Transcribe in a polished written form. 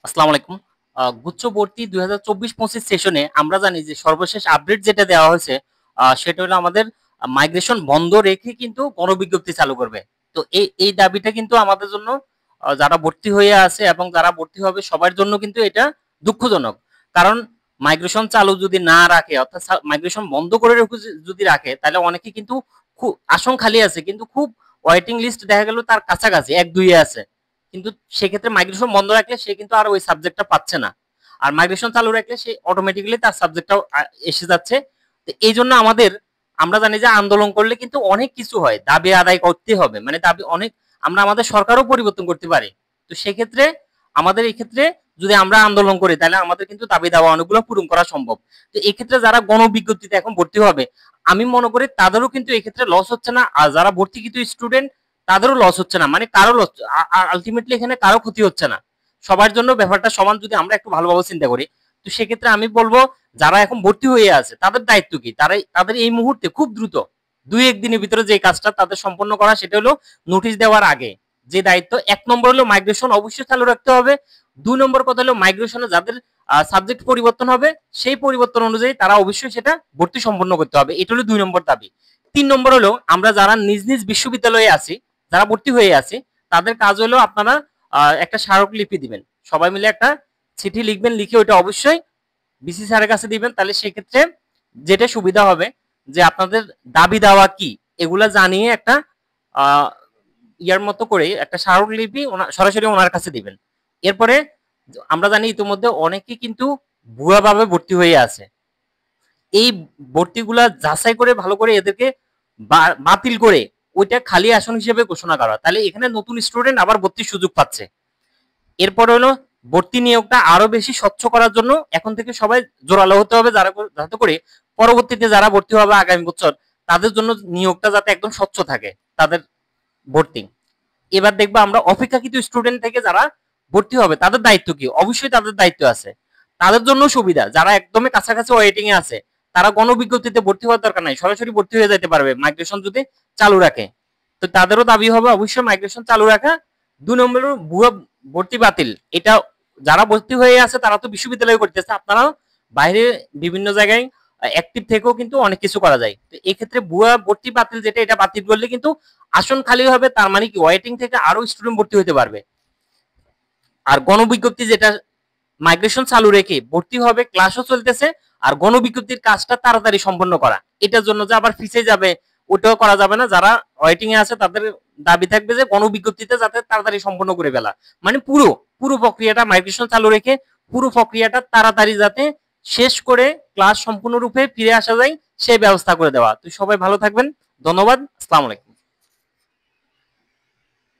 আসসালামু আলাইকুম। গুচ্ছ ভর্তি 2024-25 সেশনে আমরা জানি যে সর্বশেষ আপডেট যেটা দেওয়া হয়েছে সেটা হলো আমাদের মাইগ্রেশন বন্ধ রেখে কিন্তু গণবিজ্ঞপ্তি চালু করবে। তো এই দাবিটা কিন্তু আমাদের জন্য যারা ভর্তি হয়ে আছে এবং যারা ভর্তি হবে সবার জন্য কিন্তু এটা দুঃখজনক। কারণ মাইগ্রেশন চালু যদি না রাখে অর্থাৎ মাইগ্রেশন বন্ধ করে যদি রাখে তাহলে অনেকে কিন্তু খুব আসন খালি আছে কিন্তু খুব ওয়েটিং লিস্ট দেখা গেল তার কাছাকাছি 1-2 আছে। কিন্তু সেক্ষেত্রে মাইগ্রেশন বন্ধ রাখলে সে কিন্তু আর ওই সাবজেক্টটা পাচ্ছে না। আর মাইগ্রেশন চালু রাখলে সে অটোমেটিক্যালি তার সাবজেক্টটাও এসে যাচ্ছে। তো এই জন্য আমরা জানি যে আন্দোলন করলে কিন্তু অনেক কিছু হয়, দাবি আদায় করতে হবে, মানে দাবি অনেক, আমরা আমাদের সরকারও পরিবর্তন করতে পারি। তো সেক্ষেত্রে আমাদের এই ক্ষেত্রে যদি আমরা আন্দোলন করি তাহলে আমাদের কিন্তু দাবি দাওয়া অনেকগুলো পূরণ করা সম্ভব। তো এই ক্ষেত্রে যারা গণবিজ্ঞপ্তিতে এখন ভর্তি হবে আমি মনে করি তাদেরও কিন্তু এই ক্ষেত্রে লস হচ্ছে না, আর যারা ভর্তিকৃত স্টুডেন্ট তাদেরও লস হচ্ছে না, মানে কারো লস, আলটিমেটলি এখানে কারো ক্ষতি হচ্ছে না, সবার জন্য ব্যাপারটা সমান যদি আমরা একটু ভালোভাবে চিন্তা করি। তো সেক্ষেত্রে আমি বলবো যারা এখন ভর্তি হয়ে আছে তাদের দায়িত্ব কি, তাদের এই মুহূর্তে খুব দ্রুত 2-1 দিনের ভিতরে যে কাজটা তাদের সম্পন্ন করা সেটা হলো নোটিশ দেওয়ার আগে যে দায়িত্ব, 1 নম্বর হলো মাইগ্রেশন অবশ্যই চালু রাখতে হবে। 2 নম্বর কথা হলো মাইগ্রেশনে যাদের সাবজেক্ট পরিবর্তন হবে সেই পরিবর্তন অনুযায়ী তারা অবশ্যই সেটা ভর্তি সম্পন্ন করতে হবে, এটা হলো 2 নম্বর দাবি। 3 নম্বর হলো আমরা যারা নিজ নিজ বিশ্ববিদ্যালয়ে আছি, যারা ভর্তি হয়ে আছে তাদের কাজ হলো আপনারা একটা স্মারকলিপি দিবেন, সবাই মিলে একটা চিঠি লিখবেন, লিখে ওইটা অবশ্যই বিসি স্যারের কাছে দিবেন। তাহলে সেক্ষেত্রে যেটা সুবিধা হবে যে আপনাদের দাবি দাওয়া কি এগুলা জানিয়ে একটা ইয়ার মতো করে একটা স্মারকলিপি সরাসরি ওনার কাছে দিবেন। এরপরে আমরা জানি ইতিমধ্যে অনেকে কিন্তু ভুয়াভাবে ভর্তি হয়ে আছে, এই ভর্তিগুলা যাচাই করে ভালো করে এদেরকে বাতিল করে ওইটা খালি আসন হিসেবে ঘোষণা করা, তাহলে এখানে নতুন স্টুডেন্ট আবার ভর্তির সুযোগ পাচ্ছে। এরপর হলো ভর্তি নিয়োগটা আরো বেশি স্বচ্ছ করার জন্য এখন থেকে সবাই জোরালো হতে হবে, যাতে করে পরবর্তীতে যারা ভর্তি হবে আগামী বছর তাদের জন্য নিয়োগটা যাতে একদম স্বচ্ছ থাকে তাদের ভর্তি। এবার দেখবো আমরা অপেক্ষাকৃত স্টুডেন্ট থেকে যারা ভর্তি হবে তাদের দায়িত্ব কি, অবশ্যই তাদের দায়িত্ব আছে, তাদের জন্য সুবিধা যারা একদমই কাছাকাছি ওয়েটিং এ আছে তারা গণবিজ্ঞপ্তিতে ভর্তি হওয়ার দরকার নাই, সরাসরি ভর্তি হয়ে যেতে পারবে মাইগ্রেশন যদি চালু রাখে। তো তাদেরও দাবি হবে অবশ্যই মাইগ্রেশন চালু রাখা। 2 নম্বর ভুয়া ভর্তি বাতিল, এটা যারা ভর্তি হয়ে আছে তারা তো বিশ্ববিদ্যালয়ে করতেছে, আপনারা বাইরে বিভিন্ন জায়গায় অ্যাক্টিভ থেকেও কিন্তু অনেক কিছু করা যায়। তো এই ক্ষেত্রে ভুয়া ভর্তি বাতিল যেটা, এটা বাতিল করলে কিন্তু আসন খালি হবে, তার মানে কি ওয়েটিং থেকে আরো স্টুডেন্ট ভর্তি হতে পারবে। আর গণবিজ্ঞপ্তি যেটা মাইগ্রেশন চালু রেখে ভর্তি হবে, ক্লাসও চলতেছে, আর গণবিজ্ঞপ্তির কাজটা তাড়াতাড়ি সম্পন্ন করা, এটার জন্য যে আবার ফিসে যাবে ওটাও করা যাবে না। যারা ওয়েটিং এ আছে তাদের দাবি থাকবে যে গণবিজ্ঞপ্তিতে যাতে তাড়াতাড়ি সম্পন্ন করে ফেলা, মানে পুরো পুরো প্রক্রিয়াটা মাইগ্রেশন চালু রেখে পুরো প্রক্রিয়াটা তাড়াতাড়ি যাতে শেষ করে ক্লাস সম্পূর্ণরূপে ফিরে আসা যায় সেই ব্যবস্থা করে দেওয়া। তো সবাই ভালো থাকবেন, ধন্যবাদ, আসসালামু আলাইকুম।